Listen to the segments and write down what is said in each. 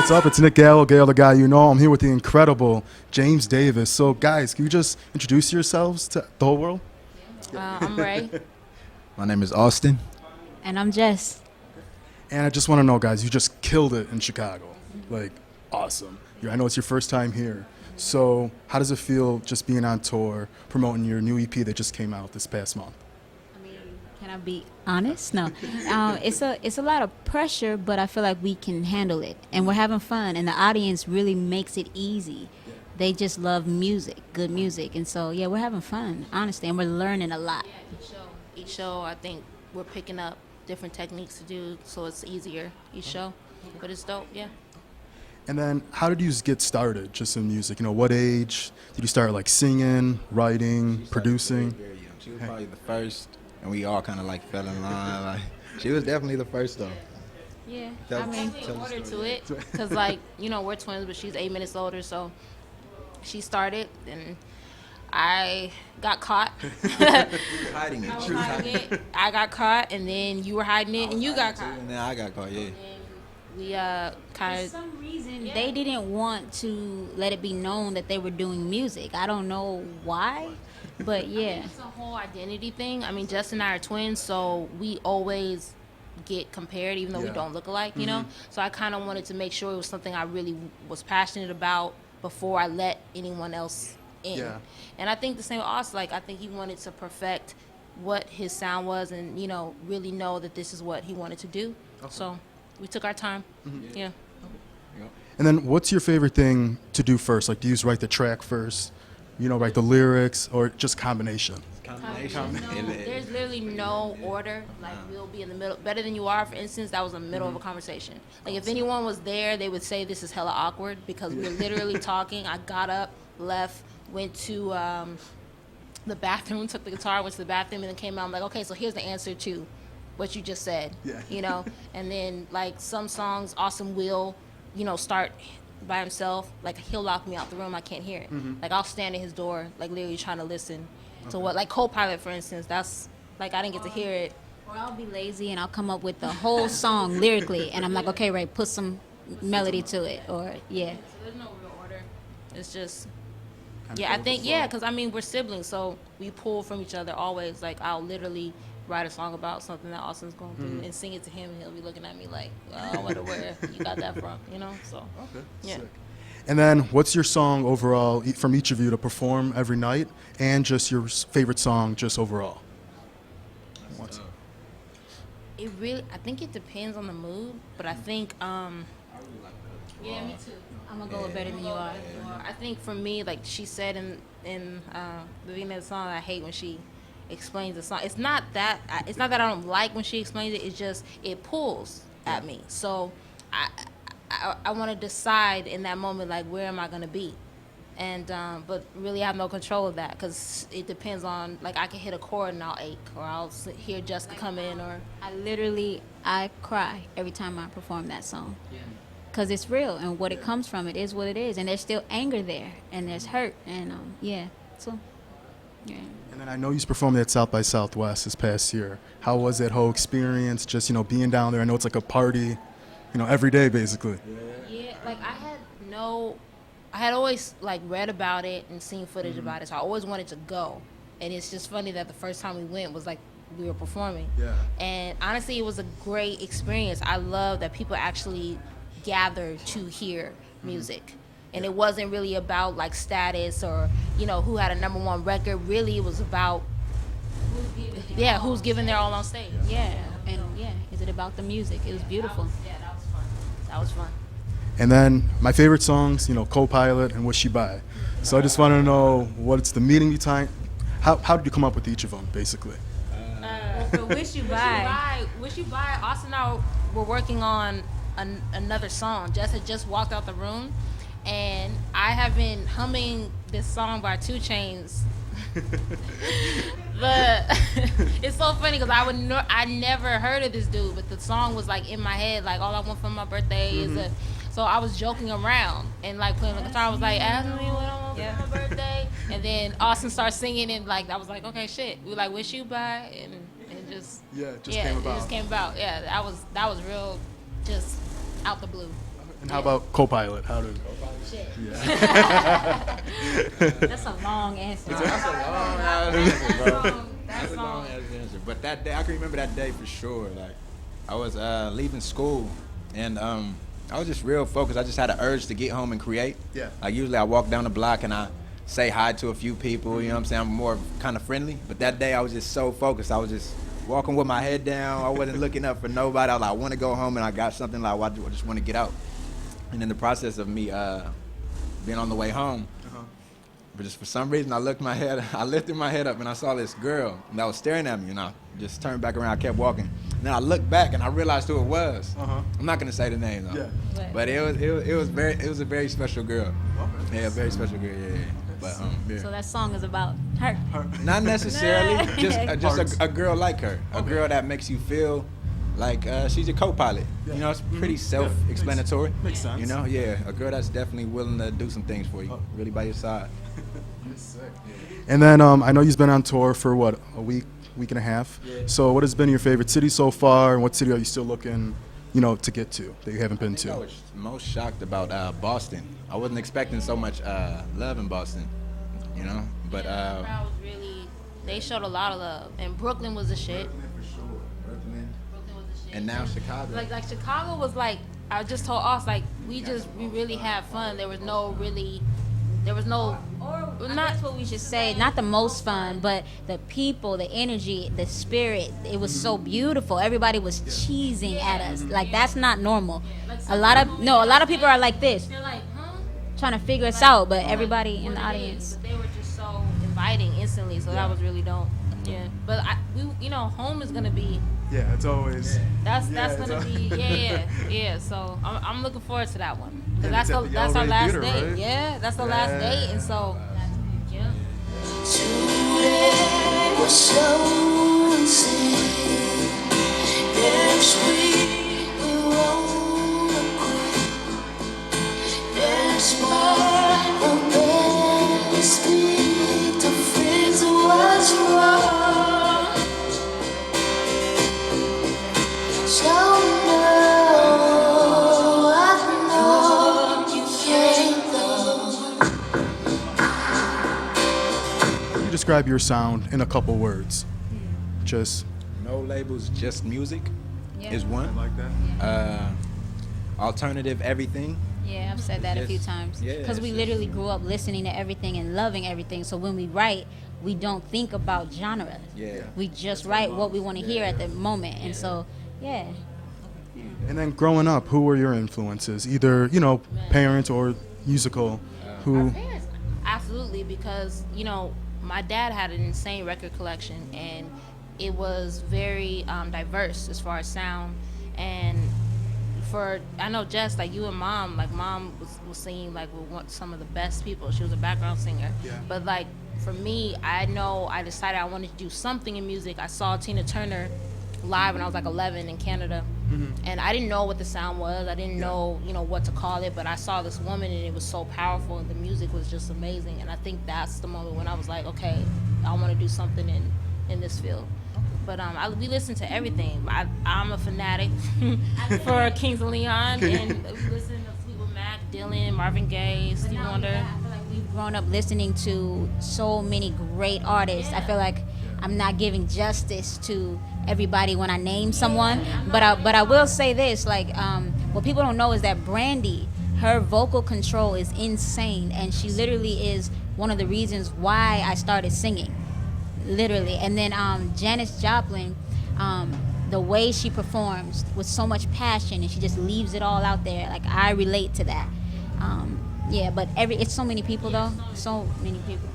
What's up? It's Nick Gallo, Gallo the guy you know. I'm here with the incredible James Davis. So, guys, can you just introduce yourselves to the whole world? I'm Ray. My name is Austin. And I'm Jess. And I just want to know, guys, you just killed it in Chicago. Like, awesome. I know it's your first time here. So, how does it feel just being on tour, promoting your new EP that just came out this past month? I mean, can I be honest? No. It's a lot of pressure, but I feel like we can handle it. And we're having fun, and the audience really makes it easy. They just love music, good music. And so, yeah, we're having fun, honestly, and we're learning a lot. Each show, I think we're picking up different techniques to do, so it's easier each show. But it's dope, yeah. And then, how did you get started just in music? You know, what age did you start, like, singing, writing, producing? Very young. She was probably the first, and we all kind of like fell in line. Like, she was definitely the first, though. Yeah, Tell- I mean, tell the Order to story. it, because, like, you know, we're twins, but she's 8 minutes older, so she started, and I got caught. Hiding it. I was She was hiding it. I got caught, and then you were hiding it, and you got caught. And then I got caught, yeah. And we kind for of. some reason, they didn't want to let it be known that they were doing music. I don't know why, but yeah. It's a whole identity thing. I mean, Jess and I are twins, so we always get compared, even though we Yeah. don't look alike, you know? So I kind of wanted to make sure it was something I really was passionate about before I let anyone else in. Yeah. And I think the same with Austin. Like, I think he wanted to perfect what his sound was and, you know, really know that this is what he wanted to do. So we took our time. Yeah. And then, what's your favorite thing to do first? Like, do you just write the track first? You know, write the lyrics, or just combination? Combination. There's literally no order. Like, we'll be in the middle. Better Than You Are, for instance, that was in the middle of a conversation. Like, if anyone was there, they would say this is hella awkward because we're literally talking. I got up, left, went to the bathroom, took the guitar, went to the bathroom, and then came out. I'm like, okay, so here's the answer to what you just said. Yeah. You know? And then, like, some songs, Austin will, you know, start by himself. Like, he'll lock me out the room. I can't hear it. Like, I'll stand at his door, like, literally trying to listen to what, like, Co-Pilot, for instance. That's, like, I didn't get to hear it. Or I'll be lazy and I'll come up with the whole song lyrically, and I'm like, okay, Ray, put some melody to it, or yeah. So there's no real order. It's just, yeah, I think, yeah, because, I mean, we're siblings, so we pull from each other always. Like, I'll literally write a song about something that Austin's going through and sing it to him, and he'll be looking at me like, I wonder where you got that from, you know? So, yeah. Sick. And then, what's your song overall from each of you to perform every night, and just your favorite song just overall? What's- It really, I think it depends on the mood, but I think, yeah, me too. I'm gonna go with Better Than You Are. I think for me, like she said in the beginning of the song, I hate when she explains the song. It's not that I don't like when she explains it. It's just it pulls at me. So I want to decide in that moment, like, where am I gonna be, and but really I have no control of that because it depends on, like, I can hit a chord and I'll ache, or I'll hear Jessica come in, or I cry every time I perform that song. Because it's real, and what it comes from, it is what it is, and there's still anger there, and there's hurt, and yeah, so yeah. And then I know you performed at South by Southwest this past year. How was that whole experience? Just, you know, being down there. I know it's like a party, you know, every day basically. yeah, like I had always, like, read about it and seen footage about it, so I always wanted to go, and it's just funny that the first time we went was like we were performing. Yeah. And honestly, it was a great experience. I love that people actually gather to hear music. And it wasn't really about, like, status or, you know, who had a #1 record. Really, it was about who's giving their all on stage. Yeah, and yeah, is it about the music? It was beautiful. That was fun. That was fun. And then my favorite songs, you know, Co-Pilot and What She Buy. So I just want to know what's the meaning behind. How did you come up with each of them, basically? For Wish You Buy. Wish You Buy. Austin and I were working on another song. Jess had just walked out the room, and I have been humming this song by 2 Chainz. But it's so funny because I never heard of this dude, but the song was, like, in my head, like, all I want for my birthday is a. So I was joking around and, like, playing the guitar. I was like, ask me what I want for my birthday, and then Austin started singing, and, like, I was like, okay, shit. We like Wish You Buy, and it just Yeah, it just came about. It just came about. Yeah, that was real, just out the blue. And how about co-pilot? How did? That's a long answer. That's a long answer, bro. That's a long long. answer. But that day, I can remember that day for sure. Like, I was leaving school, and I was just real focused. I just had an urge to get home and create. Yeah. Like, usually I walk down the block and I say hi to a few people, you know what I'm saying? I'm more kind of friendly. But that day I was just so focused. I was just walking with my head down. I wasn't looking up for nobody. I was like, I want to go home, and I got something like, I just want to get out. And in the process of me being on the way home, but just for some reason I lifted my head up and I saw this girl that was staring at me, and I just turned back around, I kept walking. And then I looked back and I realized who it was. I'm not gonna say the name though. Yeah. But it was a very special girl. Yeah, a very special girl, yeah. But yeah. So that song is about her. Not necessarily, just a girl like her. A girl that makes you feel like she's your co-pilot. Yeah. You know, it's pretty self-explanatory. Makes sense. You know, yeah, a girl that's definitely willing to do some things for you, really by your side. And then I know you've been on tour for what, a week and a half. Yeah. So what has been your favorite city so far, and what city are you still looking, to get to that you haven't been I to? was most shocked about Boston. I wasn't expecting so much love in Boston, you know. But The crowd was really, they showed a lot of love, and Brooklyn was the shit. for sure, Brooklyn, Brooklyn was the shit. and now Chicago. Like Chicago was like, I just told us, like, we really had fun. There was no, That's what we should say. Not the most fun, but the people, the energy, the spirit. It was so beautiful. Everybody was cheesing at us. Like, that's not normal. A lot of people are like this, they're like, huh? trying to figure us out. But everybody in the audience. But they were just so inviting instantly, so that was really dope. Yeah, but home is gonna be. Yeah, it's always. That's Yeah, gonna be So I'm looking forward to that one, because And that's it's at the our Gallo last Theater, date. right? Yeah, that's the last date, and so yeah. Today was so insane. Yes, we won't quit. Despite the best instinct to fix what's wrong. So no, I know you can't love. You describe your sound in a couple words. Just. No labels, just music Yeah. is one. Like that. Alternative everything. Yeah, I've said that a few Yes. times. Yeah, Because we it's literally grew up listening to everything and loving everything. So when we write, we don't think about genre. Yeah. We just write what we want to hear at the moment. And so, yeah. And then growing up, who were your influences? Either parents or musical. Who? Parents, absolutely, because my dad had an insane record collection, and it was very diverse as far as sound. And I know Jess, like you and mom, like mom was singing like with some of the best people. She was a background singer. Yeah. But like for me, I decided I wanted to do something in music. I saw Tina Turner live when I was like 11 in Canada. And I didn't know what the sound was. I didn't know, what to call it, but I saw this woman and it was so powerful and the music was just amazing. And I think that's the moment when I was like, okay, I want to do something in this field. But we listen to everything. I'm a fanatic for Kings of Leon, and we listen to Fleetwood Mac, Dylan, Marvin Gaye, Stevie Wonder. I feel like we've grown up listening to so many great artists. I feel like I'm not giving justice to everybody when I name someone, but I will say this, like what people don't know is that Brandy, her vocal control is insane, and she literally is one of the reasons why I started singing, literally. And then Janis Joplin, the way she performs with so much passion, and she just leaves it all out there. Like, I relate to that. Yeah, but it's so many people though, so many people.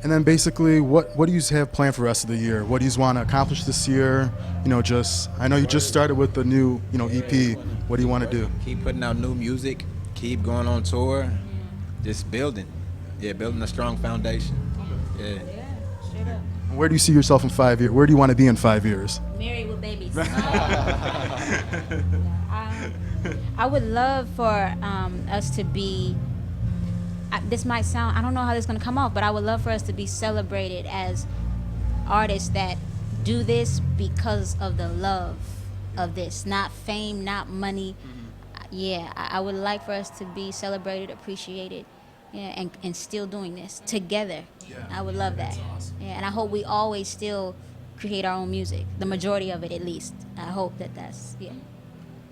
And then basically, what do you have planned for the rest of the year? What do you want to accomplish this year? I know you just started with the new, EP. What do you want to do? Keep putting out new music. Keep going on tour. Just building. Yeah, building a strong foundation. Yeah. Straight up. Where do you see yourself in 5 years? Where do you want to be in 5 years? Married with babies. I would love for us to be, this might sound, I don't know how this is going to come off, but I would love for us to be celebrated as artists that do this because of the love of this, not fame, not money. Yeah, I would like for us to be celebrated, appreciated, yeah, and still doing this together. Yeah. I would love that. awesome. Yeah, and I hope we always still create our own music, the majority of it at least. I hope that's, yeah.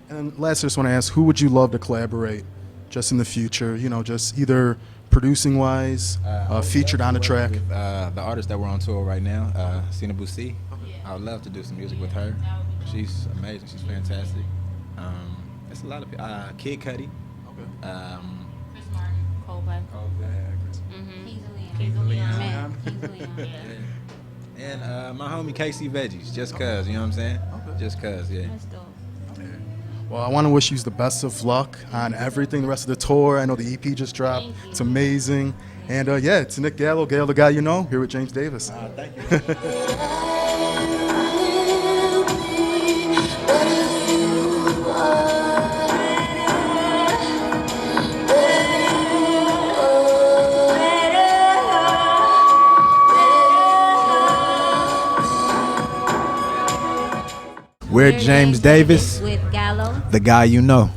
And last, I just want to ask, who would you love to collaborate just in the future? You know, just either producing wise, featured on a track. With, the artist that we're on tour right now, Sina Busi. I would love to do some music with her. She's amazing. She's fantastic. It's a lot of people. Kid Cudi. Chris Martin, Coldplay. Kings of Leon. Man, Kings of Leon. Yeah. And my homie Casey Veggies, just cause, you know what I'm saying? Just cause, yeah. That's dope. Well, I want to wish you the best of luck on everything, the rest of the tour. I know the EP just dropped. Thank you. It's amazing. And yeah, it's Nick Gallo, Gallo the guy you know, here with James Davis. Thank you. We're James Davis, with Gallo. the guy you know.